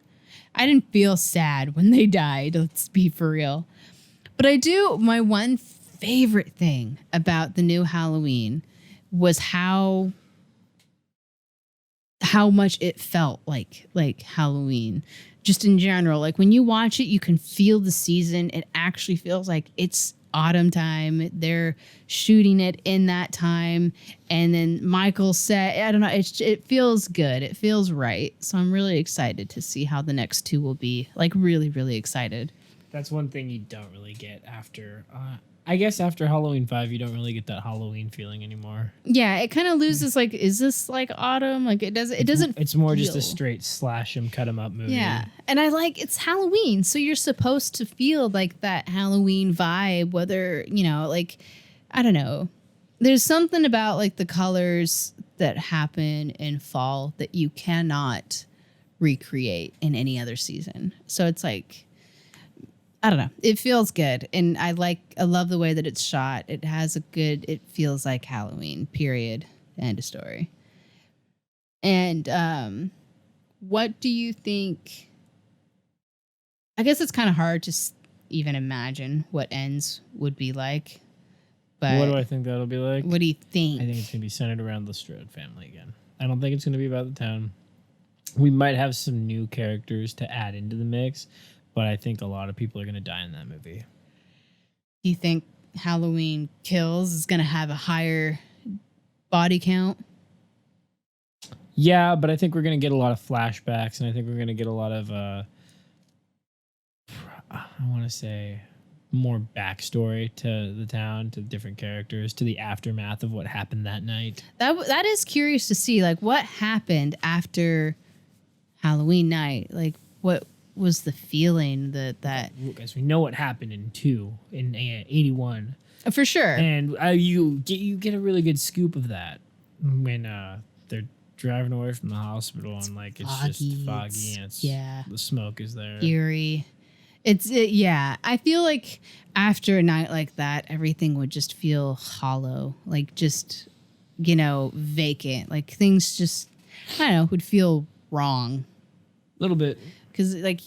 I didn't feel sad when they died. Let's be for real. But I do. My one favorite thing about the new Halloween was how much it felt like Halloween. Just in general, like when you watch it, you can feel the season. It actually feels like it's autumn time. They're shooting it in that time. And then Michael said, I don't know, it feels good. It feels right. So I'm really excited to see how the next two will be. Like really, really excited. That's one thing you don't really get after. I guess after Halloween 5, you don't really get that Halloween feeling anymore. Yeah, it kind of loses like, is this like autumn? Like it doesn't. It's more just a feel. straight slash 'em, cut 'em up movie. Yeah, and I like it's Halloween, so you're supposed to feel like that Halloween vibe. Whether like, I don't know, there's something about like the colors that happen in fall that you cannot recreate in any other season. So it's like, I don't know. It feels good. And I love the way that it's shot. It feels like Halloween, period. End of story. And what do you think? I guess it's kind of hard to even imagine what ends would be like. But what do I think that'll be like? What do you think? I think it's going to be centered around the Strode family again. I don't think it's going to be about the town. We might have some new characters to add into the mix, but I think a lot of people are going to die in that movie. Do you think Halloween Kills is going to have a higher body count? Yeah, but I think we're going to get a lot of flashbacks, and I think we're going to get a lot of, I want to say, more backstory to the town, to different characters, to the aftermath of what happened that night. That is curious to see, like, what happened after Halloween night? Like, what was the feeling that Guys, we know what happened in 81. for sure. And you get a really good scoop of that when they're driving away from the hospital and like it's just foggy and it's the smoke is there. Eerie. Yeah. I feel like after a night like that, everything would just feel hollow, like just vacant. Like things just I don't know would feel wrong. A little bit. Because like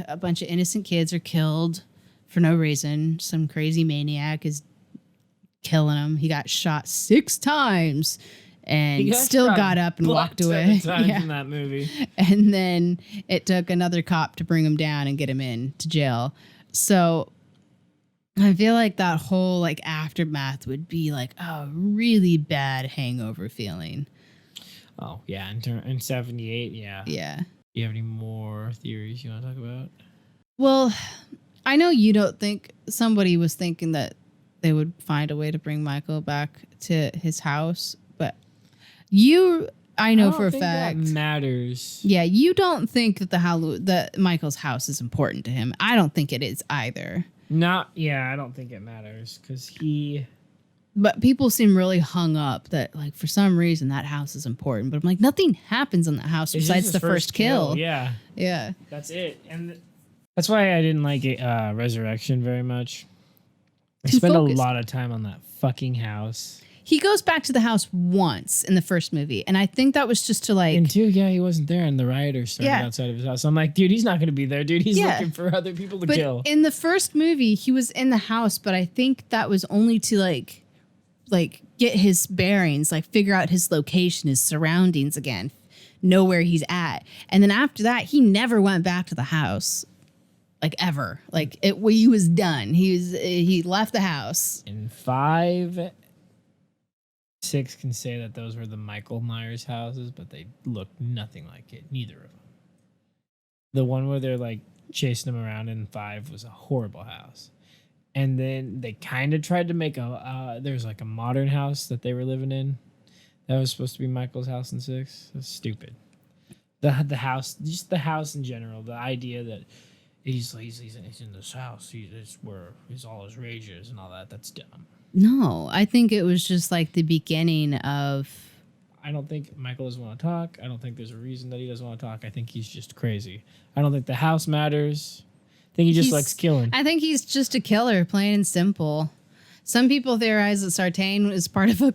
a bunch of innocent kids are killed for no reason. Some crazy maniac is killing them. He got shot 6 times and still got up and walked away. In that movie. And then it took another cop to bring him down and get him into jail. So I feel like that whole like aftermath would be like a really bad hangover feeling. Oh yeah, in 78, yeah. Yeah. Do you have any more theories you want to talk about? Well, I know you don't think somebody was thinking that they would find a way to bring Michael back to his house, but I know for a fact that matters. Yeah, you don't think that that Michael's house is important to him. I don't think it is either. I don't think it matters because he But people seem really hung up that, like, for some reason that house is important. But I'm like, nothing happens in that house It's besides just the his first kill. Yeah. Yeah. That's it. And that's why I didn't like it, Resurrection very much. I Too spent focused. a lot of time on that fucking house. He goes back to the house once in the first movie, and I think that was just to like. And two, yeah, he wasn't there, and the rioters started Yeah. outside of his house. I'm like, dude, he's not going to be there, dude. He's Yeah. looking for other people to But kill. in the first movie, he was in the house, but I think that was only to like get his bearings, like figure out his location, his surroundings again, know where he's at, and then after that, he never went back to the house, like ever. Like he was done. He left the house. And 5, 6 can say that those were the Michael Myers houses, but they look nothing like it. Neither of them. The one where they're like chasing him around in 5 was a horrible house. And then they kind of tried to make there's like a modern house that they were living in. That was supposed to be Michael's house in 6. That's stupid. The house, just the house in general, the idea that he's in this house, it's where he's all his rages and all that, that's dumb. No, I think it was just like the beginning of. I don't think Michael doesn't want to talk. I don't think there's a reason that he doesn't want to talk. I think he's just crazy. I don't think the house matters. I think he just likes killing. I think he's just a killer, plain and simple. Some people theorize that Sartain is part of a.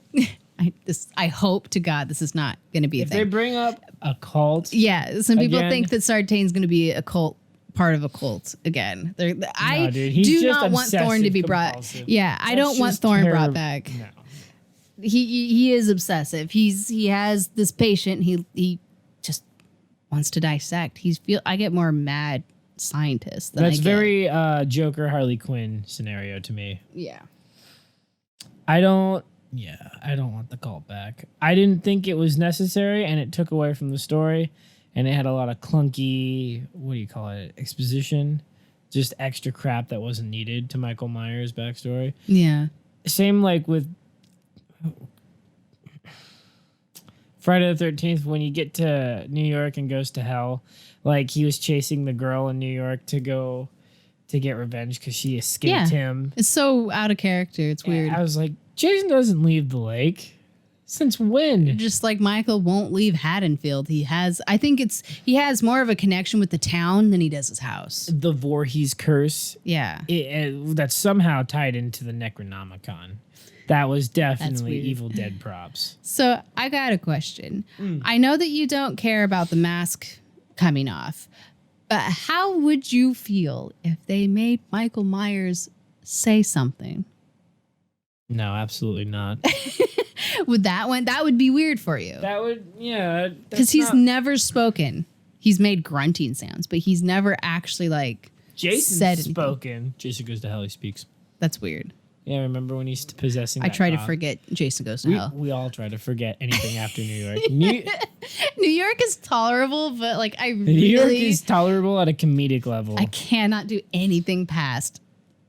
I hope to God this is not going to be a If thing. they bring up a cult, Yeah, some people again- think that Sartain's going to be a cult. Part of a cult again. I dude, he's do just not want Thorne to be brought. obsessive-compulsive. Yeah, I That's don't want just Thorne brought terrible. back. No. He is obsessive. He has this patient. He just wants to dissect. I get more mad scientist than That's I get. very Joker Harley Quinn scenario to me. Yeah. I don't want the cult back. I didn't think it was necessary, and it took away from the story, and it had a lot of clunky, what do you call it, exposition, just extra crap that wasn't needed to Michael Myers' backstory. Yeah. Same like with Friday the 13th, when you get to New York and goes to hell, like he was chasing the girl in New York to go to get revenge because she escaped him. It's so out of character. It's weird. I was like, Jason doesn't leave the lake. Since when? Just like Michael won't leave Haddonfield. He has more of a connection with the town than he does his house. The Voorhees curse. Yeah. That's somehow tied into the Necronomicon. That was definitely weird. Evil Dead props. So I got a question. I know that you don't care about the mask coming off, but how would you feel if they made Michael Myers say something? No, absolutely not. That would be weird for you. That would, yeah. Because he's never spoken. He's made grunting sounds, but he's never actually like Jason's said anything. spoken. Jason Goes to Hell, he speaks. That's weird. Yeah, remember when he's possessing I that try to cop? forget Jason Goes to Hell. We all try to forget anything after New York. New New York is tolerable, but like I New York really is tolerable at a comedic level. I cannot do anything past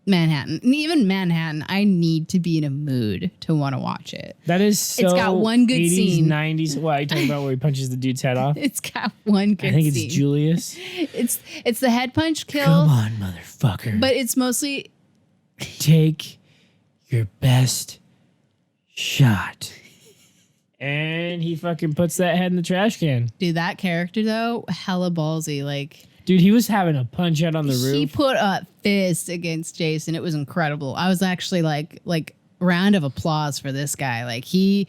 Manhattan. And even Manhattan, I need to be in a mood to want to watch it. That is so It's got one good 80s, scene. 90s. What are you talking about where he punches the dude's head off? It's got one good I think scene. it's Julius. It's the head punch kill. Come on, motherfucker. But it's mostly Take your best shot. And he fucking puts that head in the trash can. dude, that character though, hella ballsy. Like Dude, he was having a punch out on the he roof. put a fist against Jason. It was incredible. I was actually like round of applause for this guy. Like he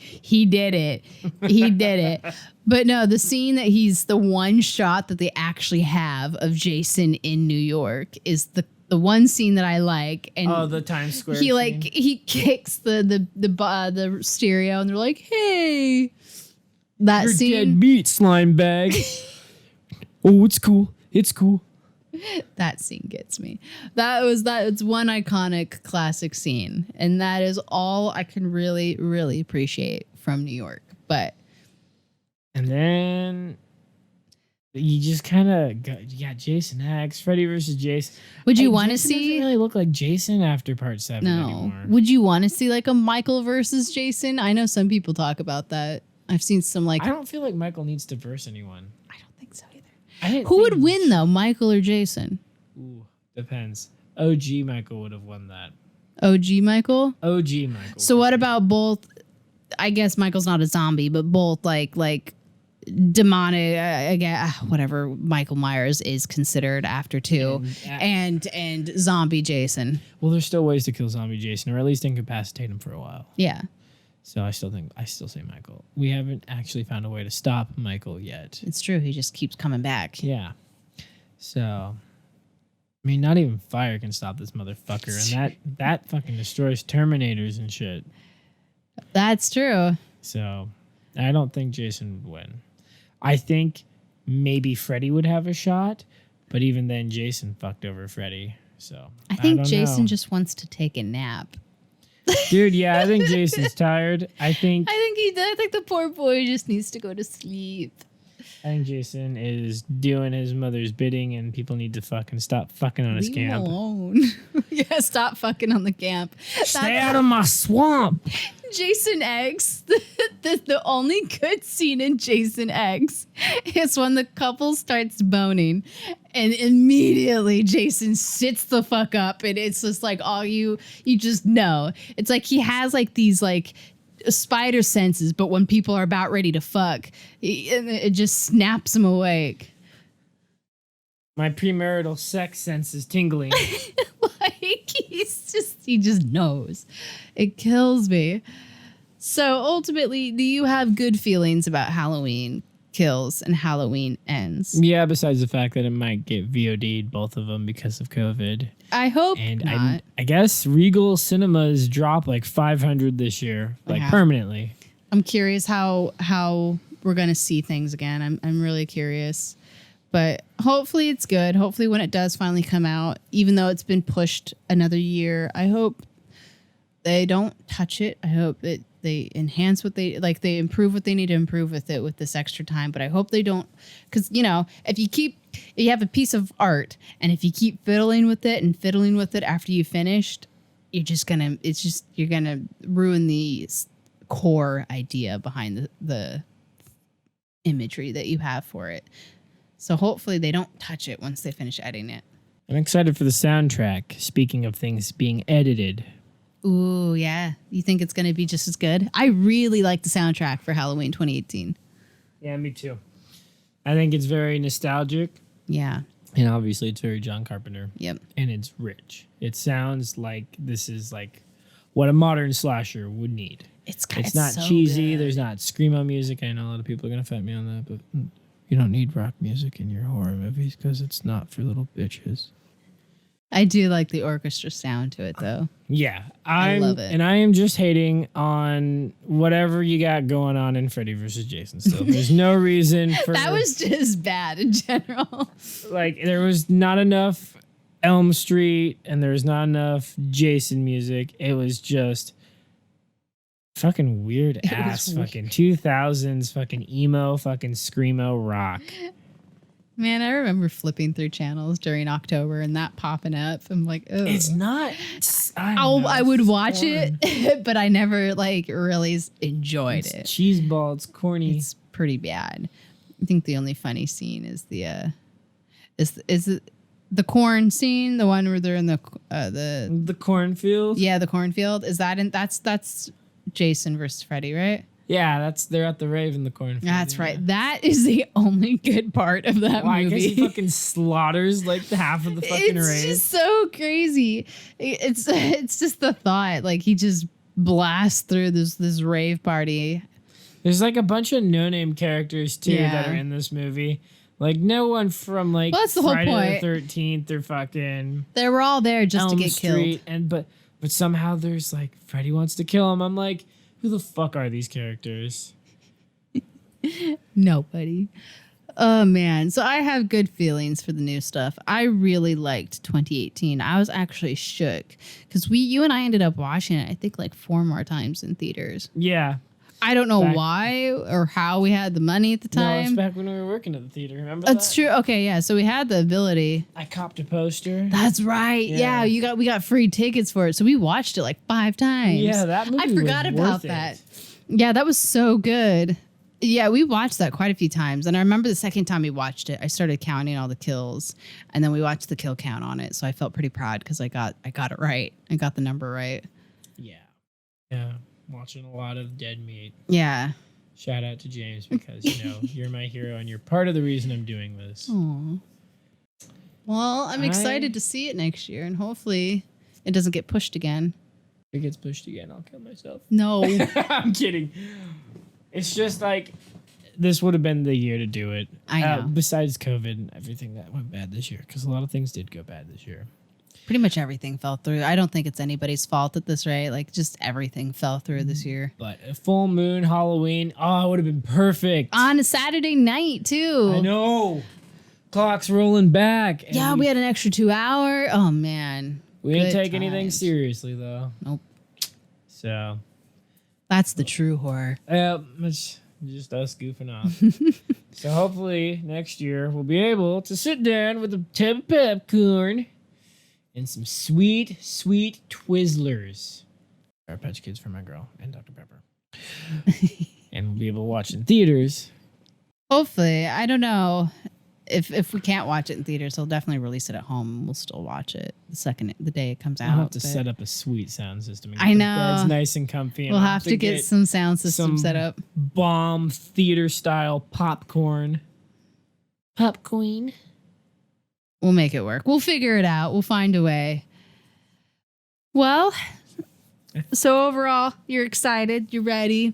did it. He did it. But no, the scene that he's the one shot that they actually have of Jason in New York is the one scene that I like. And Oh, the Times Square he scene. he kicks the stereo and they're like, "Hey." That You're scene dead meat, slime bag. Oh, it's cool. It's cool. That scene gets me. It's one iconic classic scene, and that is all I can really, really appreciate from New York. But And then you just kind of got Jason X, Freddy versus Jason. would you Hey, want to Jason doesn't see? really look like Jason after part 7 No. anymore. Would you want to see like a Michael versus Jason? I know some people talk about that. I've seen some like I don't feel like Michael needs to verse anyone. I don't think so either. I didn't Who think- would win though, Michael or Jason? Ooh, depends. OG Michael would have won that. OG Michael. OG Michael. So what about both? I guess Michael's not a zombie, but both like demonic, again, whatever Michael Myers is considered after 2, and zombie Jason. Well, there's still ways to kill zombie Jason, or at least incapacitate him for a while. Yeah. So I still say Michael. We haven't actually found a way to stop Michael yet. It's true. He just keeps coming back. Yeah. So, I mean, not even fire can stop this motherfucker, and that fucking destroys Terminators and shit. That's true. So, I don't think Jason would win. I think maybe Freddy would have a shot, but even then, Jason fucked over Freddy. So I think don't Jason know. just wants to take a nap. Dude, yeah, I think Jason's tired. I think the poor boy just needs to go to sleep. Jason is doing his mother's bidding, and people need to fucking stop fucking on his Leave him camp. alone. Yeah, stop fucking on the camp. Stay out of my swamp. Jason X. The only good scene in Jason X is when the couple starts boning, and immediately Jason sits the fuck up, and it's just like all you just know. It's like he has like these like spider senses, but when people are about ready to fuck, it just snaps him awake. My premarital sex sense is tingling. Like he just knows. It kills me. So ultimately, do you have good feelings about Halloween Kills and Halloween Ends? Yeah, besides the fact that it might get VOD'd, both of them, because of COVID. I hope And not. I guess Regal Cinemas dropped like 500 this year, like permanently. I'm curious how we're gonna see things again. I'm really curious, but hopefully it's good. Hopefully when it does finally come out, even though it's been pushed another year, I hope they don't touch it. I hope that they enhance what they like. They improve what they need to improve with it with this extra time. But I hope they don't, because if you have a piece of art and if you keep fiddling with it after you finished, you're gonna ruin the core idea behind the imagery that you have for it. So hopefully they don't touch it once they finish editing it. I'm excited for the soundtrack. Speaking of things being edited. Ooh, yeah. You think it's going to be just as good? I really like the soundtrack for Halloween 2018. Yeah, me too. I think it's very nostalgic. Yeah. And obviously it's very John Carpenter. Yep. And it's rich. It sounds like this is like what a modern slasher would need. It's not so cheesy. good. There's not screamo music. I know a lot of people are going to fight me on that, but you don't need rock music in your horror movies because it's not for little bitches. I do like the orchestra sound to it, though. Yeah, I love it. And I am just hating on whatever you got going on in Freddy vs. Jason still. There's no reason for... That was just bad in general. Like, there was not enough Elm Street and there was not enough Jason music. It was just fucking weird ass fucking 2000s fucking emo fucking screamo rock. Man, I remember flipping through channels during October and that popping up. I'm like, oh. It's not... I would watch it, but I never really enjoyed it. Cheeseball, it's corny. It's pretty bad. I think the only funny scene is the corn scene, the one where they're in the cornfield. Yeah, the cornfield. Is that in? That's Jason versus Freddy, right? Yeah, they're at the rave in the cornfield. That's right. That is the only good part of that movie. I guess he fucking slaughters like half of the fucking rave. It's just so crazy. It's just the thought. Like he just blasts through this rave party. There's like a bunch of no-name characters too that are in this movie. Like no one from like that's the Friday whole point. the 13th or fucking They were all there just Elm to get Street, killed. But somehow there's like Freddy wants to kill him. I'm like, who the fuck are these characters? Nobody. Oh man. So I have good feelings for the new stuff. I really liked 2018. I was actually shook because you and I ended up watching it, I think like 4 more times in theaters. Yeah. I don't know why or how we had the money at the time. No, it's back when we were working at the theater. Remember That's that? true. Okay, yeah. So we had the ability. I copped a poster. That's right. Yeah, we got free tickets for it. So we watched it like 5 times. Yeah, that movie I forgot was about worth that. it. Yeah, that was so good. Yeah, we watched that quite a few times. And I remember the second time we watched it, I started counting all the kills. And then we watched the kill count on it. So I felt pretty proud because I got it right. I got the number right. Yeah. Yeah. Watching a lot of dead meat. Yeah. Shout out to James because, you're my hero and you're part of the reason I'm doing this. Aww. Well, I'm excited to see it next year. And hopefully it doesn't get pushed again. If it gets pushed again, I'll kill myself. No. I'm kidding. It's just like this would have been the year to do it. I know. Besides COVID and everything that went bad this year, because a lot of things did go bad this year. Pretty much everything fell through. I don't think it's anybody's fault at this rate. Like, just everything fell through this year. But a full moon, Halloween, it would have been perfect. On a Saturday night, too. I know. Clock's rolling back. And Yeah, we had an extra 2 hour. Oh, man. We didn't Good take anything times. seriously, though. Nope. So. That's the true horror. It's just us goofing off. So hopefully next year we'll be able to sit down with a tub of popcorn and some sweet, sweet Twizzlers. Our Patch Kids for my girl and Dr. Pepper. And we'll be able to watch in theaters. Hopefully. I don't know. If we can't watch it in theaters, they'll definitely release it at home. We'll still watch it the day it comes out. I'll have to set up a sweet sound system. I know. It's nice and comfy. And We'll I'll have to get some sound system set up. Bomb theater style popcorn. Popcorn. We'll make it work. We'll figure it out. We'll find a way. Well, so overall, you're excited. You're ready.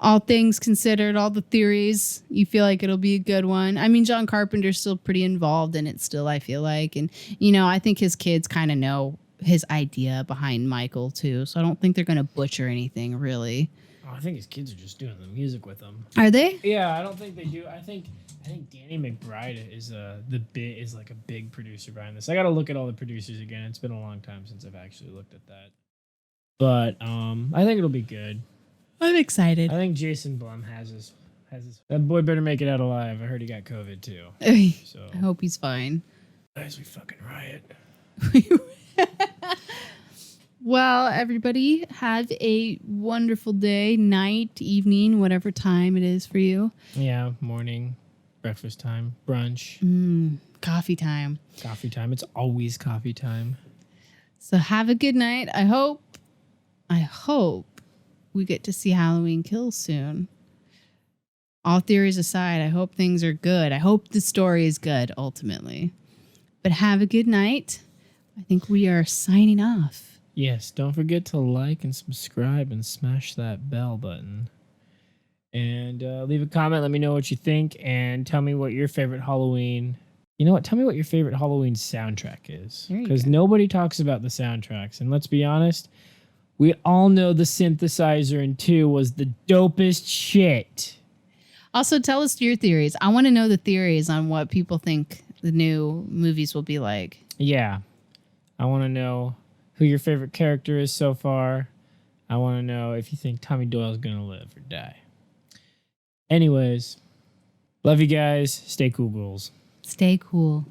All things considered, all the theories, you feel like it'll be a good one. I mean, John Carpenter's still pretty involved in it still, I feel like. And, I think his kids kind of know his idea behind Michael, too. So I don't think they're going to butcher anything, really. I think his kids are just doing the music with him. Are they? Yeah, I don't think they do. I think Danny McBride is like a big producer behind this. I got to look at all the producers again. It's been a long time since I've actually looked at that. But I think it'll be good. I'm excited. I think Jason Blum has his. That boy better make it out alive. I heard he got COVID too. So I hope he's fine. as we fucking riot. Well, everybody, have a wonderful day, night, evening, whatever time it is for you. Yeah, morning, breakfast time, brunch, Coffee time. coffee time. It's always coffee time. So have a good night. I hope we get to see Halloween Kills soon. All theories aside, I hope things are good. I hope the story is good, ultimately. But have a good night. I think we are signing off. Yes, don't forget to like and subscribe and smash that bell button. And leave a comment. Let me know what you think. And tell me what your favorite Halloween... You know what? Tell me what your favorite Halloween soundtrack is. Because nobody talks about the soundtracks. And let's be honest, we all know the synthesizer in 2 was the dopest shit. Also, tell us your theories. I want to know the theories on what people think the new movies will be like. Yeah. I want to know who your favorite character is so far. I want to know if you think Tommy Doyle's going to live or die. Anyways, love you guys. Stay cool, ghouls. Stay cool.